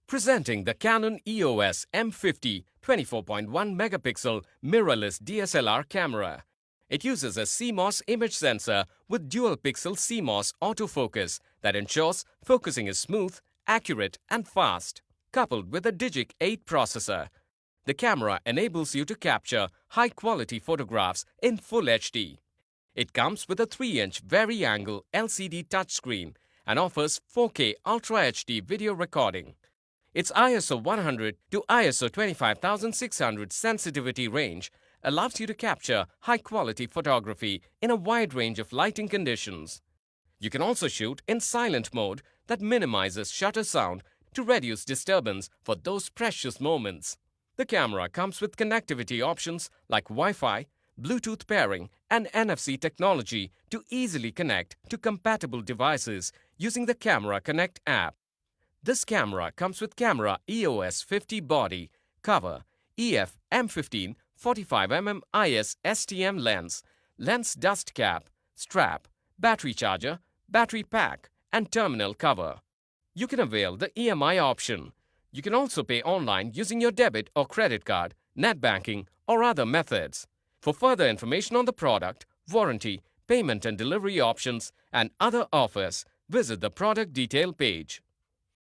Presenting the Canon EOS M50 24.1 megapixel mirrorless DSLR camera. It uses a CMOS image sensor with dual pixel CMOS autofocus that ensures focusing is smooth, accurate and fast. Coupled with a DIGIC 8 processor, the camera enables you to capture high-quality photographs in Full HD. It comes with a 3-inch vari-angle LCD touchscreen and offers 4K Ultra HD video recording. Its ISO 100 to ISO 25600 sensitivity range allows you to capture high-quality photography in a wide range of lighting conditions. You can also shoot in silent mode that minimizes shutter sound to reduce disturbance for those precious moments. The camera comes with connectivity options like Wi-Fi, Bluetooth pairing and NFC technology to easily connect to compatible devices using the Camera Connect app. This camera comes with camera EOS 50 body, cover, EFM 15 45mm IS STM lens dust cap, strap, battery charger, battery pack and terminal cover. You can avail the EMI option. You can also pay online using your debit or credit card, net banking or other methods. For further information on the product, warranty, payment and delivery options and other offers, visit the product detail page.